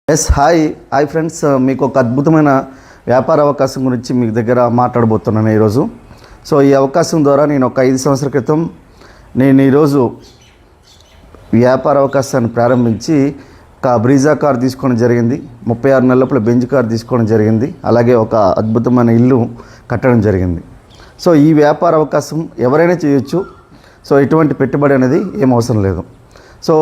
Hi friends, మీకు ఒక అద్భుతమైన వ్యాపార అవకాశం గురించి మీ దగ్గర మాట్లాడబోతున్నాను ఈరోజు. సో ఈ అవకాశం ద్వారా నేను ఒక 5 సంవత్సరాల క్రితం ఈరోజు వ్యాపార అవకాశాన్ని ప్రారంభించి ఒక బ్రీజా కార్ తీసుకోవడం జరిగింది. 36 నెలల లోపల బెంజ్ కార్ తీసుకోవడం జరిగింది. అలాగే ఒక అద్భుతమైన ఇల్లు కట్టడం జరిగింది. సో ఈ వ్యాపార అవకాశం ఎవరైనా చేయొచ్చు. సో ఎటువంటి పెట్టుబడి అనేది ఏం అవసరం లేదు. సో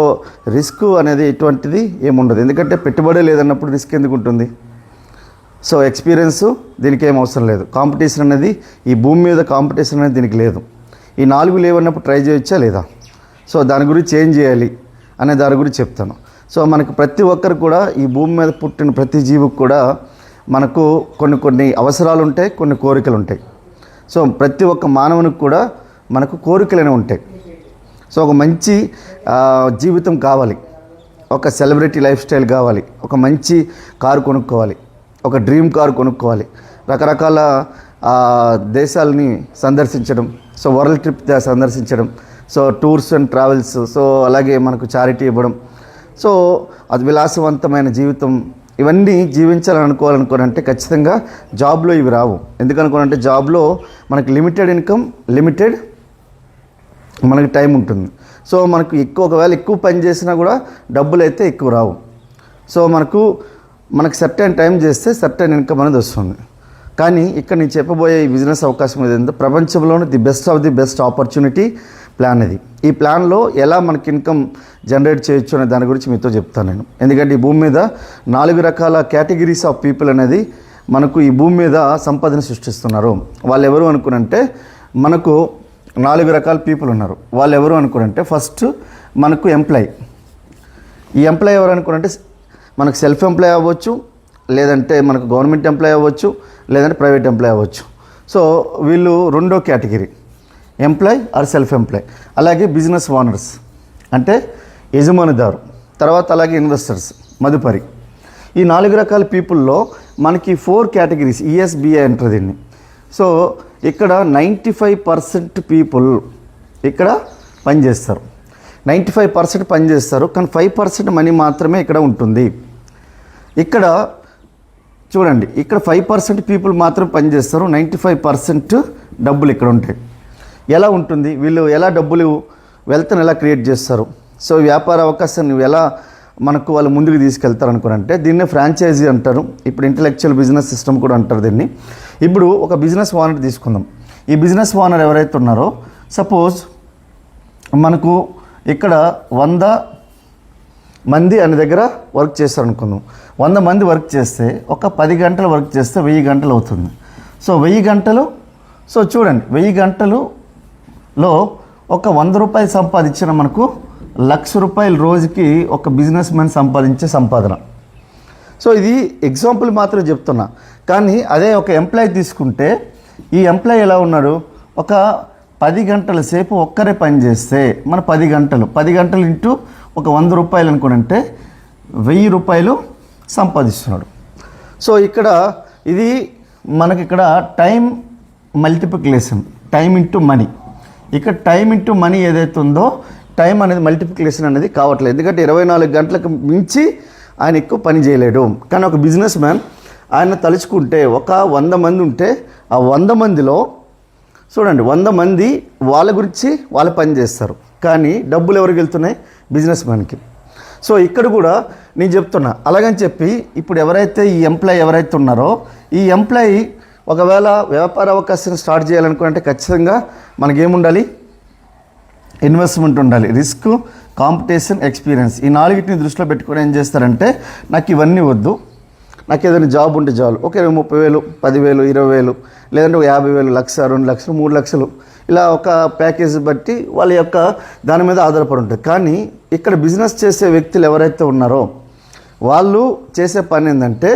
రిస్క్ అనేది ఎటువంటిది ఏముండదు, ఎందుకంటే పెట్టుబడి లేదన్నప్పుడు రిస్క్ ఎందుకు ఉంటుంది. సో ఎక్స్పీరియన్స్ దీనికి ఏం అవసరం లేదు. కాంపిటీషన్ అనేది ఈ భూమి మీద కాంపిటీషన్ అనేది దీనికి లేదు. ఈ 4 లేవన్నప్పుడు ట్రై చేయొచ్చా లేదా, సో దాని గురించి ఏం చేయాలి అనే దాని గురించి చెప్తాను. సో మనకు ప్రతి ఒక్కరు కూడా ఈ భూమి మీద పుట్టిన ప్రతి జీవికి కూడా మనకు కొన్ని అవసరాలు ఉంటాయి, కొన్ని కోరికలు ఉంటాయి. సో ప్రతి ఒక్క మానవునికి కూడా మనకు కోరికలు ఉంటాయి. సో ఒక మంచి జీవితం కావాలి, ఒక సెలబ్రిటీ లైఫ్ స్టైల్ కావాలి, ఒక మంచి కారు కొనుక్కోవాలి, ఒక డ్రీమ్ కారు కొనుక్కోవాలి, రకరకాల దేశాలని సందర్శించడం, సో వరల్డ్ ట్రిప్ సందర్శించడం, so tours and travels, so అలాగే మనకు చారిటీ ఇవ్వడం, సో అది విలాసవంతమైన జీవితం, ఇవన్నీ జీవించాలనుకోవాలనుకోనంటే ఖచ్చితంగా జాబ్లో ఇవి రావు. ఎందుకనుకోనంటే జాబ్లో మనకి లిమిటెడ్ ఇన్కమ్, లిమిటెడ్ మనకి టైం ఉంటుంది. సో మనకు ఒకవేళ ఎక్కువ పని చేసినా కూడా డబ్బులు అయితే ఎక్కువ రావు. సో మనకు సర్టెన్ టైం చేస్తే సర్టెన్ ఇన్కమ్ అనేది వస్తుంది. కానీ ఇక్కడ నేను చెప్పబోయే ఈ బిజినెస్ అవకాశం ఏదంటే ప్రపంచంలోనే the best of the best opportunity plan ఇది. ఈ ప్లాన్లో ఎలా మనకి ఇన్కమ్ జనరేట్ చేయొచ్చు అనే దాని గురించి మీతో చెప్తాను నేను. ఎందుకంటే ఈ భూమి మీద 4 రకాల కేటగిరీస్ ఆఫ్ పీపుల్ అనేది మనకు ఈ భూమి మీద సంపదను సృష్టిస్తున్నారు. వాళ్ళు ఎవరు అనుకునంటే మనకు 4 రకాల పీపుల్ ఉన్నారు. వాళ్ళు ఎవరు అనుకునంటే ఫస్ట్ మనకు ఎంప్లాయ్. ఈ ఎంప్లాయ్ ఎవరు అనుకునంటే మనకు సెల్ఫ్ ఎంప్లాయ్ అవ్వచ్చు, లేదంటే మనకు గవర్నమెంట్ ఎంప్లాయ్ అవ్వచ్చు, లేదంటే ప్రైవేట్ ఎంప్లాయ్ అవ్వచ్చు. సో వీళ్ళు రెండో category, employ or self employ. అలాగే బిజినెస్ ఓనర్స్ అంటే యజమానిదారు, తర్వాత అలాగే ఇన్వెస్టర్స్, మదుపరి. ఈ 4 రకాల పీపుల్లో మనకి 4 కేటగిరీస్ ఈఎస్బిఐ అంటారు దీన్ని. సో ఇక్కడ 95% పీపుల్ ఇక్కడ పనిచేస్తారు. 95% పనిచేస్తారు, కానీ 5% మనీ మాత్రమే ఇక్కడ ఉంటుంది. ఇక్కడ చూడండి, ఇక్కడ 5% పీపుల్ మాత్రం పనిచేస్తారు, 95% డబ్బులు ఇక్కడ ఉంటాయి. ఎలా ఉంటుంది, వీళ్ళు ఎలా డబ్బులు వెల్త్ని ఎలా క్రియేట్ చేస్తారు, సో వ్యాపార అవకాశాన్ని ఎలా మనకు వాళ్ళు ముందుకు తీసుకెళ్తారు అనుకునంటే దీన్నే ఫ్రాంచైజీ అంటారు. ఇప్పుడు ఇంటలెక్చువల్ బిజినెస్ సిస్టమ్ కూడా అంటారు దీన్ని. ఇప్పుడు ఒక బిజినెస్ ఓనర్ తీసుకుందాం. ఈ బిజినెస్ ఓనర్ ఎవరైతే ఉన్నారో, సపోజ్ మనకు ఇక్కడ 100 మంది అనే దగ్గర వర్క్ చేస్తారు అనుకుందాం. 100 మంది వర్క్ చేస్తే ఒక 10 గంటలు వర్క్ చేస్తే 1000 గంటలు అవుతుంది. సో 1000 గంటలు, సో చూడండి 1000 గంటలులో ఒక 100 రూపాయలు సంపాదించిన మనకు 1,00,000 రూపాయలు రోజుకి ఒక బిజినెస్ మ్యాన్ సంపాదించే సంపాదన. సో ఇది ఎగ్జాంపుల్ మాత్రం చెప్తున్నా. కానీ అదే ఒక ఎంప్లాయీ తీసుకుంటే ఈ ఎంప్లాయీ ఎలా ఉన్నాడు, ఒక 10 గంటల సేపు ఒక్కరే పని చేస్తే మన 10 గంటలు ఇంటూ ఒక 100 రూపాయలు అనుకుంటే 1000 రూపాయలు సంపాదిస్తున్నాడు. సో ఇక్కడ ఇది మనకి ఇక్కడ time multiplication, time into money. ఇక్కడ టైం ఇంటూ మనీ ఏదైతే ఉందో టైం అనేది మల్టిప్లికేషన్ అనేది కావట్లేదు. ఎందుకంటే 24 గంటలకు మించి ఆయన ఎక్కువ పని చేయలేడు. కానీ ఒక బిజినెస్ మ్యాన్ ఆయన తలుచుకుంటే ఒక 100 మంది ఉంటే ఆ 100 మందిలో చూడండి 100 మంది వాళ్ళ గురించి వాళ్ళు పని చేస్తారు, కానీ డబ్బులు ఎవరికి వెళ్తున్నాయి, బిజినెస్ మ్యాన్కి. సో ఇక్కడ కూడా నేను చెప్తున్నా. అలాగని చెప్పి ఇప్పుడు ఎవరైతే ఈ ఎంప్లాయీ ఎవరైతే ఉన్నారో ఈ ఎంప్లాయీ ఒకవేళ వ్యాపార అవకాశాన్ని స్టార్ట్ చేయాలనుకుంటే ఖచ్చితంగా మనకేముండాలి, ఇన్వెస్ట్మెంట్ ఉండాలి, రిస్క్, కాంపిటీషన్, ఎక్స్పీరియన్స్. ఈ 4టిని దృష్టిలో పెట్టుకొని ఏం చేస్తారంటే నాకు ఇవన్నీ వద్దు, నాకు ఏదైనా జాబ్ ఉంటే చాలు, ఒక 30,000, 10,000, 20,000, లేదంటే 50,000, 1,00,000, 2,00,000, 3,00,000 ఇలా ఒక ప్యాకేజ్ బట్టి వాళ్ళ యొక్క దాని మీద ఆధారపడి ఉంటుంది. కానీ ఇక్కడ బిజినెస్ చేసే వ్యక్తులు ఎవరైతే ఉన్నారో వాళ్ళు చేసే పని ఏంటంటే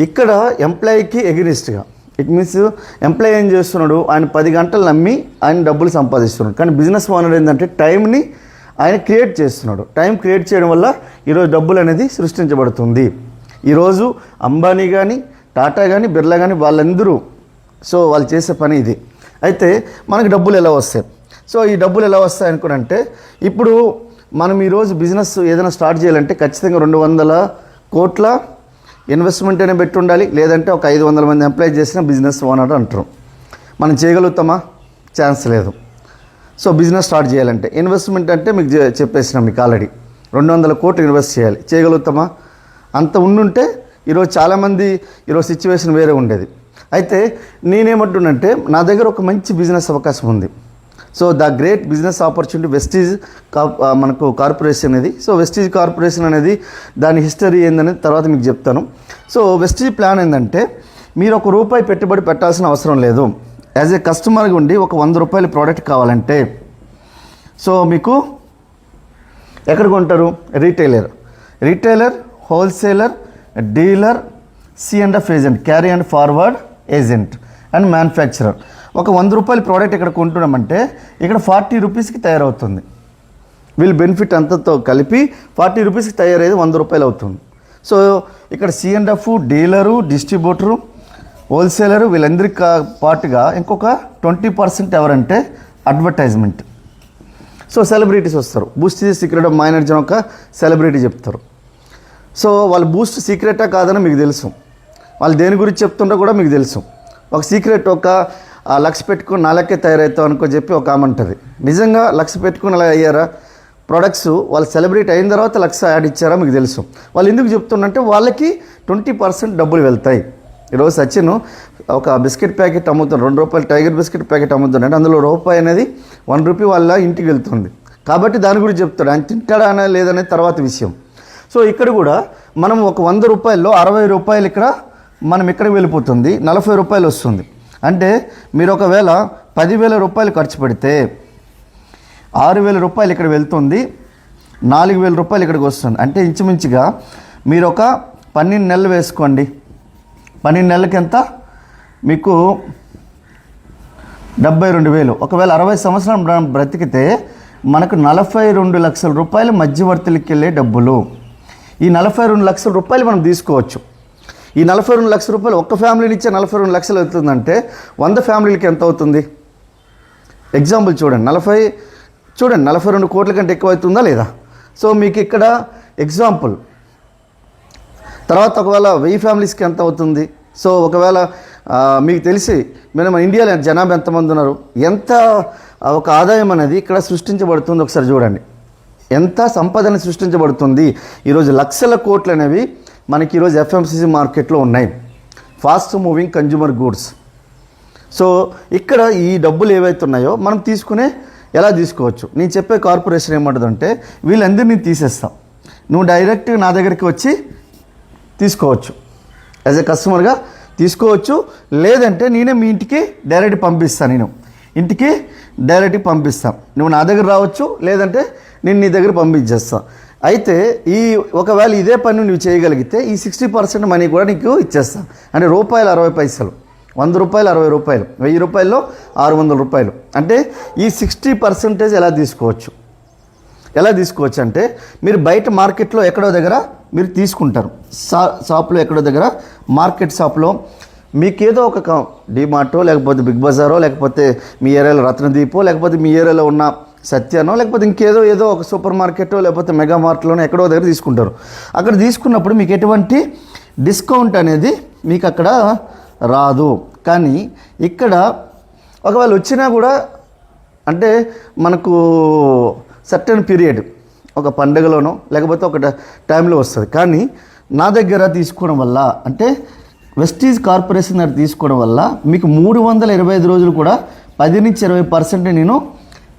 ఇక్కడ ఎంప్లాయీకి ఎగనిస్ట్గా, ఇట్ మీన్స్ ఎంప్లాయీ ఏం చేస్తున్నాడు, ఆయన 10 గంటలు నమ్మి ఆయన డబ్బులు సంపాదిస్తున్నాడు. కానీ బిజినెస్ ఓనర్ ఏంటంటే టైంని ఆయన క్రియేట్ చేస్తున్నాడు. టైం క్రియేట్ చేయడం వల్ల ఈరోజు డబ్బులు అనేది సృష్టించబడుతుంది. ఈరోజు అంబానీ కానీ, టాటా కానీ, బిర్లా కానీ వాళ్ళందరూ సో వాళ్ళు చేసే పని ఇది. అయితే మనకు డబ్బులు ఎలా వస్తాయి, సో ఈ డబ్బులు ఎలా వస్తాయి అనుకునంటే ఇప్పుడు మనం ఈరోజు బిజినెస్ ఏదైనా స్టార్ట్ చేయాలంటే ఖచ్చితంగా 200 కోట్ల ఇన్వెస్ట్మెంట్ అయినా పెట్టి ఉండాలి, లేదంటే ఒక 500 మంది ఎంప్లాయ్ చేసిన బిజినెస్ ఓనర్ అంటారు. మనం చేయగలుగుతామా? ఛాన్స్ లేదు. సో బిజినెస్ స్టార్ట్ చేయాలంటే ఇన్వెస్ట్మెంట్ అంటే మీకు చెప్పేసిన మీకు ఆల్రెడీ 200 కోట్లు ఇన్వెస్ట్ చేయాలి. చేయగలుగుతామా? అంత ఉండుంటే ఈరోజు చాలామంది ఈరోజు సిచ్యువేషన్ వేరే ఉండేది. అయితే నేనేమంటున్నంటే నా దగ్గర ఒక మంచి బిజినెస్ అవకాశం ఉంది. So the great business opportunity Vestige మనకు కార్పొరేషన్ అనేది. సో వెస్టీజ్ కార్పొరేషన్ అనేది దాని హిస్టరీ ఏందనేది తర్వాత మీకు చెప్తాను. సో వెస్టీజ్ ప్లాన్ ఏంటంటే మీరు ₹1 పెట్టుబడి పెట్టాల్సిన అవసరం లేదు. యాజ్ ఏ కస్టమర్గా ఉండి ఒక ₹100 ప్రోడక్ట్ కావాలంటే సో మీకు ఎక్కడ కొంటారు? Retailer, wholesaler, dealer, C&F agent, carry and forward agent and manufacturer. ఒక ₹100 ప్రోడక్ట్ ఇక్కడ కొంటున్నామంటే ఇక్కడ ₹40కి తయారవుతుంది. వీళ్ళు బెనిఫిట్ అంతతో కలిపి ₹40కి తయారయ్యేది ₹100 అవుతుంది. సో ఇక్కడ C&F, డీలరు, డిస్ట్రిబ్యూటరు, హోల్సేలరు వీళ్ళందరికీ పాటుగా ఇంకొక 20% ఎవరంటే అడ్వర్టైజ్మెంట్. సో సెలబ్రిటీస్ వస్తారు. బూస్ట్ సీక్రెట్ ఆఫ్ మైనర్ జన్ ఒక సెలబ్రిటీ చెప్తారు. సో వాళ్ళు బూస్ట్ సీక్రెటా కాదని మీకు తెలుసు, వాళ్ళు దేని గురించి చెప్తుండో కూడా మీకు తెలుసు. ఒక సీక్రెట్ ఒక 1,00,000 పెట్టుకుని 4 తయారవుతావు అనుకో చెప్పి ఒక ఆమె ఉంటుంది. నిజంగా 1,00,000 పెట్టుకుని అలా అయ్యారా? ప్రొడక్ట్స్ వాళ్ళు సెలబ్రిటీ అయిన తర్వాత 1,00,000 యాడ్ ఇచ్చారా? మీకు తెలుసు. వాళ్ళు ఎందుకు చెప్తున్నంటే వాళ్ళకి 20% డబ్బులు వెళ్తాయి. ఈరోజు సచిన్ ఒక బిస్కెట్ ప్యాకెట్ అమ్ముతున్నాడు, ₹2 టైగర్ బిస్కెట్ ప్యాకెట్ అమ్ముతున్నాడు. అందులో రూపాయి అనేది ₹1 వాళ్ళ ఇంటికి వెళ్తుంది. కాబట్టి దాని గురించి చెప్తాడు. ఆయన తింటాడా అనే లేదనేది తర్వాత విషయం. సో ఇక్కడ కూడా మనం ఒక ₹100లో ₹60 ఇక్కడ మనం ఇక్కడికి వెళ్ళిపోతుంది, ₹40 వస్తుంది. అంటే మీరు ఒకవేళ ₹10,000 ఖర్చు పెడితే ₹6,000 ఇక్కడ వెళ్తుంది, ₹4,000 ఇక్కడికి వస్తుంది. అంటే ఇంచుమించుగా మీరు ఒక 12 నెలలు వేసుకోండి. 12 నెలలకి ఎంత? మీకు 72,000. ఒకవేళ 60 సంవత్సరాలు బ్రతికితే మనకు ₹42 లక్షల మధ్యవర్తులకి వెళ్ళే డబ్బులు. ఈ ₹42 లక్షల మనం తీసుకోవచ్చు. ఈ ₹42 లక్షల ఒక్క ఫ్యామిలీని ఇచ్చే 42 లక్షలు అవుతుందంటే 100 ఫ్యామిలీలకి ఎంత అవుతుంది? ఎగ్జాంపుల్ చూడండి, 42 కోట్ల కంటే ఎక్కువ అవుతుందా లేదా? సో మీకు ఇక్కడ ఎగ్జాంపుల్. తర్వాత ఒకవేళ 1000 ఫ్యామిలీస్కి ఎంత అవుతుంది? సో ఒకవేళ మీకు తెలిసి మన ఇండియాలో జనాభా ఎంతమంది ఉన్నారు, ఎంత ఒక ఆదాయం అనేది ఇక్కడ సృష్టించబడుతుంది ఒకసారి చూడండి. ఎంత సంపదన సృష్టించబడుతుంది. ఈరోజు లక్షల కోట్లు అనేవి మనకి ఈరోజు FMCG మార్కెట్లో ఉన్నాయి, fast moving consumer goods. So ఇక్కడ ఈ డబ్బులు ఏవైతే ఉన్నాయో మనం తీసుకునే ఎలా తీసుకోవచ్చు? నేను చెప్పే కార్పొరేషన్ ఏమంటుందంటే వీళ్ళందరినీ తీసేస్తాం, నువ్వు డైరెక్ట్గా నా దగ్గరికి వచ్చి తీసుకోవచ్చు, యాజ్ ఏ కస్టమర్గా తీసుకోవచ్చు. లేదంటే నేనే మీ ఇంటికి డైరెక్ట్ పంపిస్తాను, నేను ఇంటికి డైరెక్ట్గా పంపిస్తాను. నువ్వు నా దగ్గర రావచ్చు, లేదంటే నేను నీ దగ్గర పంపించేస్తాను. అయితే ఈ ఒకవేళ ఇదే పని నువ్వు చేయగలిగితే ఈ 60% మనీ కూడా నీకు ఇచ్చేస్తాను. అంటే ₹60 ₹100 ₹60, ₹1000లో ₹600. అంటే ఈ 60% ఎలా తీసుకోవచ్చు అంటే మీరు బయట మార్కెట్లో ఎక్కడో దగ్గర మీరు తీసుకుంటారు, షాప్లో ఎక్కడో దగ్గర మార్కెట్ షాప్లో మీకేదో ఒక డిమార్టో లేకపోతే బిగ్ బజారో లేకపోతే మీ ఏరియాలో రత్నదీపో లేకపోతే మీ ఏరియాలో ఉన్న సత్యానో లేకపోతే ఏదో ఒక సూపర్ మార్కెటో లేకపోతే మెగా మార్ట్లోనో ఎక్కడో దగ్గర తీసుకుంటారు. అక్కడ తీసుకున్నప్పుడు మీకు ఎటువంటి డిస్కౌంట్ అనేది మీకు అక్కడ రాదు. కానీ ఇక్కడ ఒకవేళ వచ్చినా కూడా అంటే మనకు సర్టెన్ పీరియడ్ ఒక పండుగలోనో లేకపోతే ఒక టైంలో వస్తుంది. కానీ నా దగ్గర తీసుకోవడం వల్ల అంటే వెస్టీజ్ కార్పొరేషన్ దగ్గర తీసుకోవడం వల్ల మీకు 325 రోజులు కూడా 10-20% నేను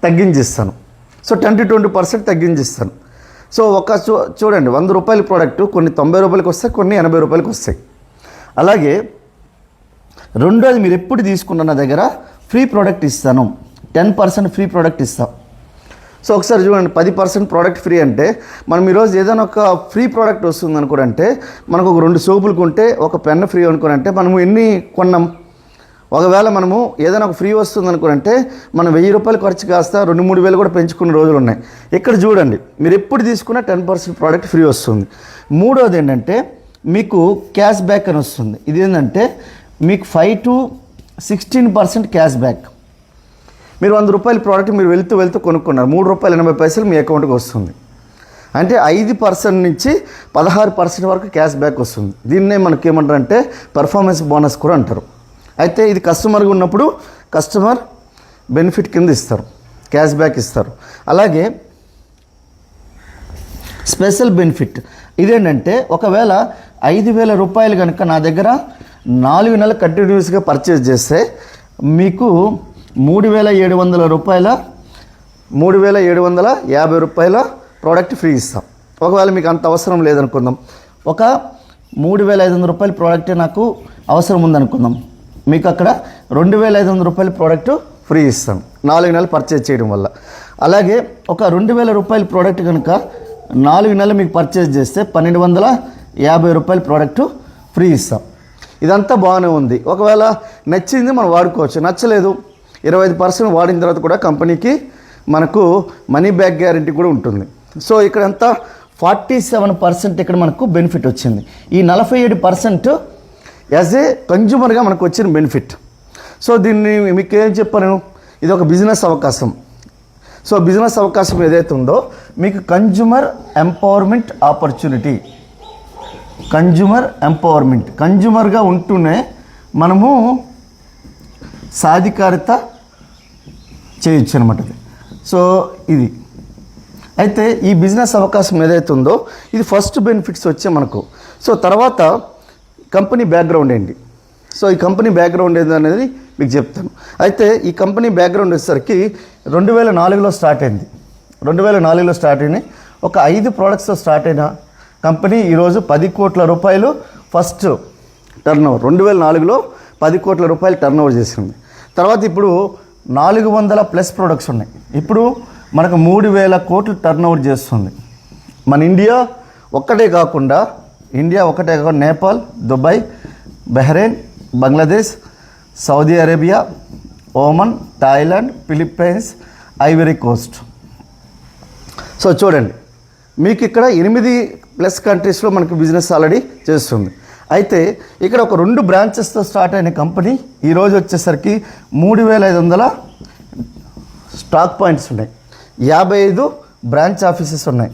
తగ్గించిస్తాను. సో 10-20% తగ్గించిస్తాను. సో చూడండి ₹100 ప్రోడక్ట్ కొన్ని ₹90 వస్తాయి, కొన్ని ₹80 వస్తాయి. అలాగే రెండోది మీరు ఎప్పుడు తీసుకున్న నా దగ్గర ఫ్రీ ప్రోడక్ట్ ఇస్తాను, 10% ఫ్రీ ప్రోడక్ట్ ఇస్తాం. సో ఒకసారి చూడండి, 10% ప్రోడక్ట్ ఫ్రీ అంటే మనం ఈరోజు ఏదైనా ఒక ఫ్రీ ప్రోడక్ట్ వస్తుంది అనుకోంటే మనకు ఒక 2 సోపులు కొంటే ఒక పెన్ ఫ్రీ అనుకోనంటే మనము ఎన్ని కొన్నాం? ఒకవేళ మనము ఏదైనా ఒక ఫ్రీ వస్తుంది అనుకోనంటే మనం ₹1000 ఖర్చు కాస్త 2-3 వేలు కూడా పెంచుకున్న రోజులు ఉన్నాయి. ఇక్కడ చూడండి, మీరు ఎప్పుడు తీసుకున్నా 10% ప్రోడక్ట్ ఫ్రీ వస్తుంది. మూడోది ఏంటంటే మీకు క్యాష్ బ్యాక్ అని వస్తుంది. ఇది ఏంటంటే మీకు 5-16% క్యాష్ బ్యాక్. మీరు ₹100 ప్రోడక్ట్ మీరు వెళ్తూ కొనుక్కున్నారు, ₹3.80 మీ అకౌంట్కి వస్తుంది. అంటే 5% నుంచి 16% వరకు క్యాష్ బ్యాక్ వస్తుంది. దీన్నే మనకి ఏమంటారంటే పర్ఫార్మెన్స్ బోనస్ కూడా అంటారు. అయితే ఇది కస్టమర్గా ఉన్నప్పుడు కస్టమర్ బెనిఫిట్ కింద ఇస్తారు, క్యాష్ బ్యాక్ ఇస్తారు. అలాగే స్పెషల్ బెనిఫిట్ ఇదేంటంటే ఒకవేళ 5,000 రూపాయలు కనుక నా దగ్గర 4 నెలలు కంటిన్యూస్గా పర్చేజ్ చేస్తే మీకు 3,700 రూపాయల 3,750 రూపాయల ప్రోడక్ట్ ఫ్రీ ఇస్తాం. ఒకవేళ మీకు అంత అవసరం లేదనుకుందాం, ఒక 3,500 రూపాయల ప్రోడక్టే నాకు అవసరం ఉందనుకుందాం, మీకు అక్కడ 2,500 రూపాయల ప్రోడక్ట్ ఫ్రీ ఇస్తాం 4 నెలలు పర్చేజ్ చేయడం వల్ల. అలాగే ఒక 2,000 రూపాయల ప్రోడక్ట్ కనుక 4 నెలలు మీకు పర్చేజ్ చేస్తే 1,250 రూపాయల ప్రోడక్ట్ ఫ్రీ ఇస్తాం. ఇదంతా బాగానే ఉంది. ఒకవేళ నచ్చింది మనం వాడుకోవచ్చు, నచ్చలేదు 25% వాడిన తర్వాత కూడా కంపెనీకి మనకు మనీ బ్యాక్ గ్యారంటీ కూడా ఉంటుంది. సో ఇక్కడ అంతా 47% ఇక్కడ మనకు బెనిఫిట్ వచ్చింది. ఈ 47% యాజ్ ఏ కన్జ్యూమర్గా మనకు వచ్చిన బెనిఫిట్. సో దీన్ని మీకు ఏం చెప్పాను, ఇది ఒక బిజినెస్ అవకాశం. సో బిజినెస్ అవకాశం ఏదైతే ఉందో మీకు consumer empowerment opportunity, consumer empowerment, కన్జ్యూమర్గా ఉంటూనే మనము సాధికారత చేయొచ్చు అనమాట. సో ఇది అయితే ఈ బిజినెస్ అవకాశం ఏదైతే ఉందో ఇది ఫస్ట్ బెనిఫిట్స్ వచ్చే మనకు. సో తర్వాత కంపెనీ బ్యాక్గ్రౌండ్ ఏంటి, సో ఈ కంపెనీ బ్యాక్గ్రౌండ్ ఏంటి అనేది మీకు చెప్తాను. అయితే ఈ కంపెనీ బ్యాక్గ్రౌండ్ వచ్చేసరికి 2004లో స్టార్ట్ అయింది. 2004లో స్టార్ట్ అయినాయి. ఒక 5 ప్రోడక్ట్స్తో స్టార్ట్ అయిన కంపెనీ ఈరోజు 10 కోట్ల రూపాయలు ఫస్ట్ టర్నోవర్. 2004లో 10 కోట్ల రూపాయలు టర్నోవర్ చేసింది. తర్వాత ఇప్పుడు 400+ ప్రొడక్ట్స్ ఉన్నాయి. ఇప్పుడు మనకు 3,000 కోట్లు టర్నోవర్ చేస్తుంది. మన ఇండియా ఒక్కటే కాకుండా Nepal, Dubai, Bahrain, Bangladesh, Saudi Arabia, Oman, Thailand, Philippines, Ivory Coast. So చూడండి మీకు ఇక్కడ 8+ కంట్రీస్లో మనకు బిజినెస్ ఆల్రెడీ చేస్తుంది. అయితే ఇక్కడ ఒక 2 బ్రాంచెస్తో స్టార్ట్ అయిన కంపెనీ ఈరోజు వచ్చేసరికి 3,500 స్టాక్ పాయింట్స్ ఉన్నాయి, 55 బ్రాంచ్ ఆఫీసెస్ ఉన్నాయి.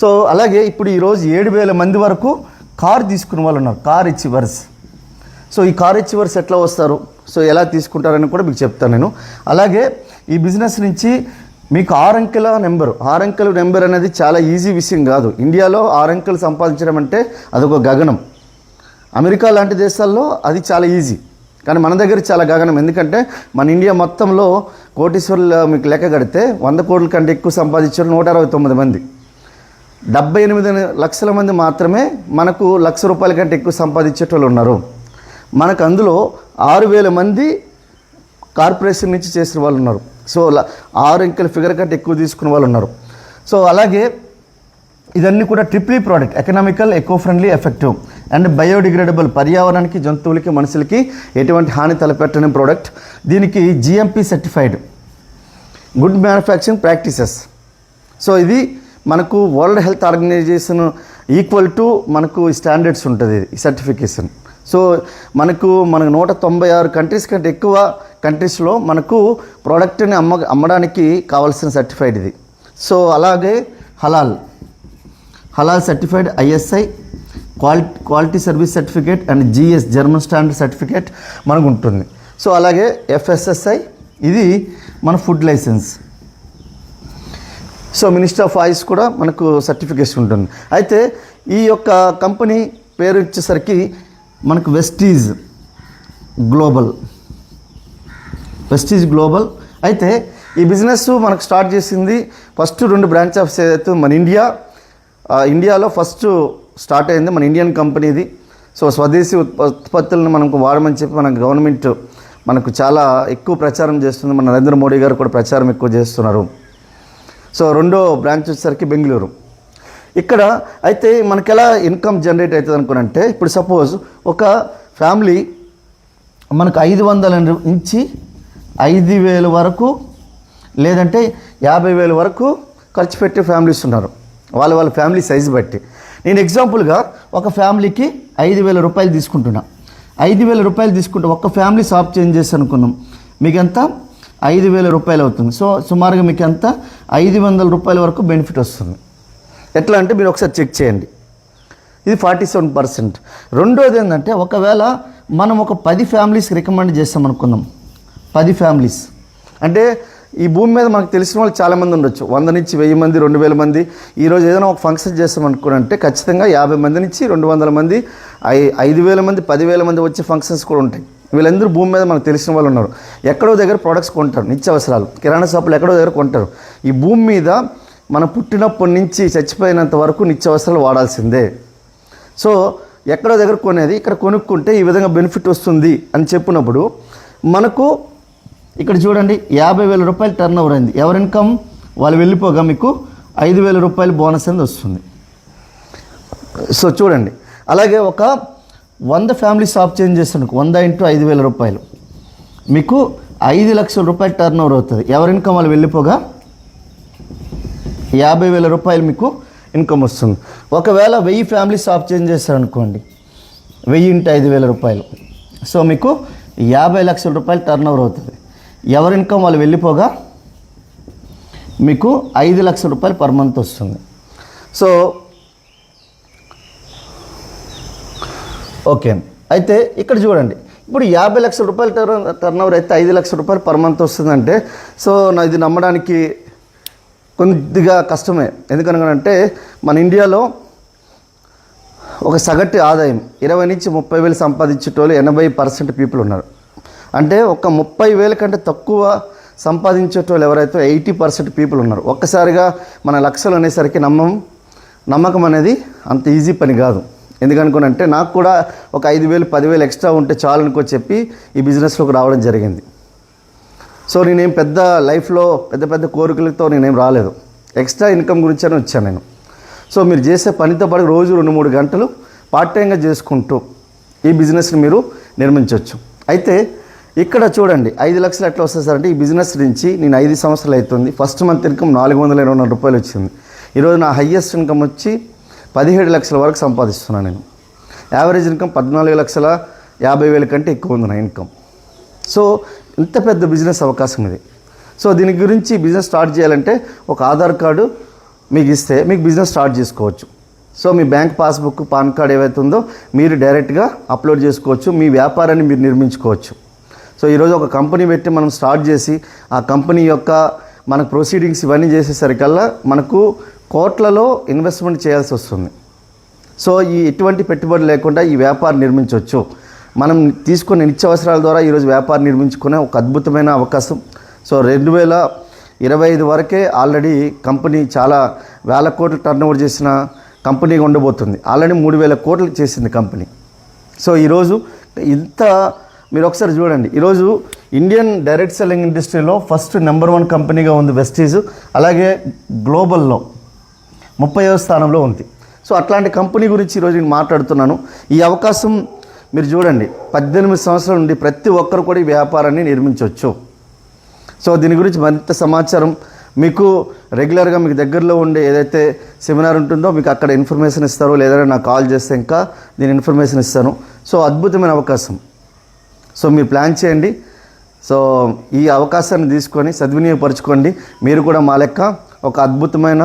సో అలాగే ఇప్పుడు ఈరోజు 7,000 మంది వరకు కార్ తీసుకునే వాళ్ళు ఉన్నారు, కార్ అచీవర్స్. సో ఈ కార్ అచీవర్స్ ఎట్లా వస్తారు, సో ఎలా తీసుకుంటారని కూడా మీకు చెప్తాను నేను. అలాగే ఈ బిజినెస్ నుంచి మీకు 6 అంకెల నెంబర్ అనేది చాలా ఈజీ విషయం కాదు. ఇండియాలో 6 అంకెలు సంపాదించడం అంటే అదొక గగనం. అమెరికా లాంటి దేశాల్లో అది చాలా ఈజీ, కానీ మన దగ్గర చాలా గగనం. ఎందుకంటే మన ఇండియా మొత్తంలో కోటీశ్వరులు మీకు లెక్క కడితే 100 కోట్ల కంటే ఎక్కువ సంపాదించారు 169 మంది. 78 లక్షల మంది మాత్రమే మనకు ₹1,00,000 కంటే ఎక్కువ సంపాదించేటోళ్ళు ఉన్నారు. మనకు అందులో 6,000 మంది కార్పొరేషన్ నుంచి చేసిన వాళ్ళు ఉన్నారు. సో 6 అంకెల ఫిగర్ కంటే ఎక్కువ తీసుకున్న వాళ్ళు ఉన్నారు. సో అలాగే ఇదన్నీ కూడా triple product, economical, eco friendly, effective and biodegradable, పర్యావరణానికి, జంతువులకి, మనుషులకి ఎటువంటి హాని తలపెట్టని ప్రోడక్ట్. దీనికి GMP certified, good manufacturing practices. So ఇది మనకు world health organization equal to మనకు స్టాండర్డ్స్ ఉంటుంది ఈ సర్టిఫికేషన్. సో మనకు 196 కంట్రీస్ కంటే ఎక్కువ కంట్రీస్లో మనకు ప్రోడక్ట్ని అమ్మడానికి కావాల్సిన సర్టిఫైడ్ ఇది. సో అలాగే హలాల్ certified, ISI quality service certificate and GS German standard certificate మనకు ఉంటుంది. సో అలాగే FSSI ఇది మన food licence. So minister of oils కూడా మనకు సర్టిఫికేషన్ ఉంటుంది. అయితే ఈ యొక్క కంపెనీ పేరు వచ్చేసరికి మనకు వెస్టీజ్ గ్లోబల్. అయితే ఈ బిజినెస్ మనకు స్టార్ట్ చేసింది ఫస్ట్ 2 బ్రాంచ్ ఆఫీస్ ఏదైతే మన ఇండియాలో ఫస్ట్ స్టార్ట్ అయింది మన ఇండియన్ కంపెనీది. సో స్వదేశీ ఉత్పత్తులను మనకు వాడమని చెప్పి మన గవర్నమెంట్ మనకు చాలా ఎక్కువ ప్రచారం చేస్తుంది. మన నరేంద్ర మోడీ గారు కూడా ప్రచారం ఎక్కువ చేస్తున్నారు. సో 2వ బ్రాంచ్ వచ్చేసరికి బెంగళూరు. ఇక్కడ అయితే మనకి ఎలా ఇన్కమ్ జనరేట్ అవుతుంది అనుకునంటే, ఇప్పుడు సపోజ్ ఒక ఫ్యామిలీ మనకు 500 నుంచి 5,000 వరకు లేదంటే 50,000 వరకు ఖర్చు పెట్టే ఫ్యామిలీస్ ఉన్నారు, వాళ్ళ ఫ్యామిలీ సైజు బట్టి. నేను ఎగ్జాంపుల్గా ఒక ఫ్యామిలీకి 5,000 రూపాయలు తీసుకుంటున్నా. 5,000 రూపాయలు తీసుకుంటే ఒక్క ఫ్యామిలీ షాప్ చేంజ్ చేసి అనుకున్నాం, మీకు ఎంత 5,000 రూపాయలు అవుతుంది. సో సుమారుగా మీకు ఎంత 500 రూపాయల వరకు బెనిఫిట్ వస్తుంది. ఎట్లా అంటే మీరు ఒకసారి చెక్ చేయండి. ఇది 47%. రెండోది ఏంటంటే ఒకవేళ మనం ఒక 10 ఫ్యామిలీస్కి రికమెండ్ చేస్తాం అనుకుందాం. 10 ఫ్యామిలీస్ అంటే ఈ భూమి మీద మనకు తెలిసిన వాళ్ళు చాలామంది ఉండొచ్చు. 100 నుంచి 1000 మంది, 2000 మంది. ఈరోజు ఏదైనా ఒక ఫంక్షన్ చేస్తాం అనుకుంటే ఖచ్చితంగా 50 మంది నుంచి 200 మంది, 5000 మంది, 10,000 మంది వచ్చే ఫంక్షన్స్ కూడా ఉంటాయి. వీళ్ళందరూ భూమి మీద మనకు తెలిసిన వాళ్ళు ఉన్నారు. ఎక్కడో దగ్గర ప్రొడక్ట్స్ కొంటారు, నిత్యావసరాలు, కిరాణా షాపులు ఎక్కడో దగ్గర కొంటారు. ఈ భూమి మీద మనం పుట్టినప్పటి నుంచి చచ్చిపోయినంత వరకు నిత్యావసరాలు వాడాల్సిందే. సో ఎక్కడో దగ్గర కొనేది ఇక్కడ కొనుక్కుంటే ఈ విధంగా బెనిఫిట్ వస్తుంది అని చెప్పినప్పుడు మనకు ఇక్కడ చూడండి 50,000 రూపాయలు టర్న్ ఓవర్ అయింది. ఎవరి ఇన్కమ్ వాళ్ళు వెళ్ళిపోగా మీకు 5,000 రూపాయలు బోనస్ అనేది వస్తుంది. సో చూడండి, అలాగే ఒక 100 ఫ్యామిలీ షాప్ చేంజ్ చేస్తాను, 100 × 5,000 రూపాయలు మీకు 5 లక్షల రూపాయలు టర్న్ ఓవర్ అవుతుంది. ఎవరి ఇన్కమ్ వాళ్ళు వెళ్ళిపోగా 50,000 రూపాయలు మీకు ఇన్కమ్ వస్తుంది. ఒకవేళ 1000 ఫ్యామిలీ షాప్ చేంజ్ చేస్తారనుకోండి, 1000 × 5,000 రూపాయలు, సో మీకు 50 లక్షల రూపాయలు టర్న్ ఓవర్ అవుతుంది. ఎవరి ఇన్కమ్ వాళ్ళు వెళ్ళిపోగా మీకు 5 లక్షల రూపాయలు పర్ మంత్ వస్తుంది. సో ఓకే, అయితే ఇక్కడ చూడండి, ఇప్పుడు 50 లక్షల రూపాయలు టర్న్ ఓవర్ అయితే 5 లక్షల రూపాయలు పర్ మంత్ వస్తుందంటే సో ఇది నమ్మడానికి కొద్దిగా కష్టమే. ఎందుకనగానంటే మన ఇండియాలో ఒక సగటు ఆదాయం 20 నుంచి 30,000 సంపాదించేటోళ్ళు 80% పీపుల్ ఉన్నారు. అంటే ఒక 30,000 కంటే తక్కువ సంపాదించేటోళ్ళు ఎవరైతే 80% పీపుల్ ఉన్నారు. ఒక్కసారిగా మన లక్షలు అనేసరికి నమ్మకం అనేది అంత ఈజీ పని కాదు. ఎందుకనుకోనంటే నాకు కూడా ఒక 5,000 10,000 ఎక్స్ట్రా ఉంటే చాలు అనుకో చెప్పి ఈ బిజినెస్లోకి రావడం జరిగింది. సో నేనేం పెద్ద లైఫ్లో పెద్ద కోరికలతో నేనేం రాలేదు, ఎక్స్ట్రా ఇన్కమ్ గురించి అని వచ్చాను నేను. సో మీరు చేసే పనితో పాటు రోజు 2-3 గంటలు పార్ట్ టైంగా చేసుకుంటూ ఈ బిజినెస్ని మీరు నిర్మించవచ్చు. అయితే ఇక్కడ చూడండి 5 లక్షలు ఎట్లా వస్తుంది సార్ అంటే, ఈ బిజినెస్ నుంచి నేను 5 సంవత్సరాలు అవుతుంది. ఫస్ట్ మంత్ ఇన్కమ్ 420 రూపాయలు వచ్చింది. ఈరోజు నా హయ్యెస్ట్ ఇన్కమ్ వచ్చి 17 లక్షల వరకు సంపాదిస్తున్నాను నేను. యావరేజ్ ఇన్కమ్ 14,50,000 కంటే ఎక్కువ ఉంది నా ఇన్కమ్. సో ఇంత పెద్ద బిజినెస్ అవకాశం ఇది. సో దీని గురించి బిజినెస్ స్టార్ట్ చేయాలంటే ఒక ఆధార్ కార్డు మీకు ఇస్తే మీకు బిజినెస్ స్టార్ట్ చేసుకోవచ్చు. సో మీ బ్యాంక్ పాస్బుక్, పాన్ కార్డ్ ఏవైతే ఉందో మీరు డైరెక్ట్గా అప్లోడ్ చేసుకోవచ్చు, మీ వ్యాపారాన్ని మీరు నిర్మించుకోవచ్చు. సో ఈరోజు ఒక కంపెనీ పెట్టి మనం స్టార్ట్ చేసి ఆ కంపెనీ యొక్క మనకు ప్రొసీడింగ్స్ ఇవన్నీ చేసేసరికల్లా మనకు కోట్లలో ఇన్వెస్ట్మెంట్ చేయాల్సి వస్తుంది. సో ఎటువంటి పెట్టుబడి లేకుండా ఈ వ్యాపారం నిర్మించవచ్చు. మనం తీసుకునే నిత్యావసరాల ద్వారా ఈరోజు వ్యాపారం నిర్మించుకునే ఒక అద్భుతమైన అవకాశం. సో 2025 వరకే ఆల్రెడీ కంపెనీ చాలా వేల కోట్లు టర్న్ ఓవర్ చేసిన కంపెనీగా ఉండబోతుంది. ఆల్రెడీ 3,000 కోట్లు చేసింది కంపెనీ. సో ఈరోజు ఇంత మీరు ఒకసారి చూడండి, ఈరోజు ఇండియన్ డైరెక్ట్ సెల్లింగ్ ఇండస్ట్రీలో ఫస్ట్ నెంబర్ 1 కంపెనీగా ఉంది వెస్టీజ్. అలాగే గ్లోబల్లో 30వ స్థానంలో ఉంది. సో అట్లాంటి కంపెనీ గురించి ఈరోజు నేను మాట్లాడుతున్నాను. ఈ అవకాశం మీరు చూడండి, 18 సంవత్సరాల నుండి ప్రతి ఒక్కరు కూడా ఈ వ్యాపారాన్ని నిర్మించవచ్చు. సో దీని గురించి మరింత సమాచారం మీకు రెగ్యులర్గా మీకు దగ్గరలో ఉండే ఏదైతే సెమినార్ ఉంటుందో మీకు అక్కడ ఇన్ఫర్మేషన్ ఇస్తారో, లేదా నాకు కాల్ చేస్తే ఇంకా దీని ఇన్ఫర్మేషన్ ఇస్తాను. సో అద్భుతమైన అవకాశం. సో మీరు ప్లాన్ చేయండి. సో ఈ అవకాశాన్ని తీసుకొని సద్వినియోగపరచుకోండి. మీరు కూడా మా లెక్క ఒక అద్భుతమైన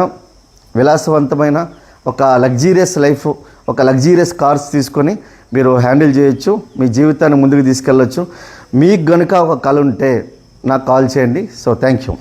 విలాసవంతమైన ఒక లగ్జీరియస్ లైఫ్, ఒక లగ్జీరియస్ కార్స్ తీసుకొని మీరు హ్యాండిల్ చేయొచ్చు, మీ జీవితాన్ని ముందుకు తీసుకెళ్ళొచ్చు. మీకు గనుక ఒక కళ ఉంటే నాకు కాల్ చేయండి. So thank you.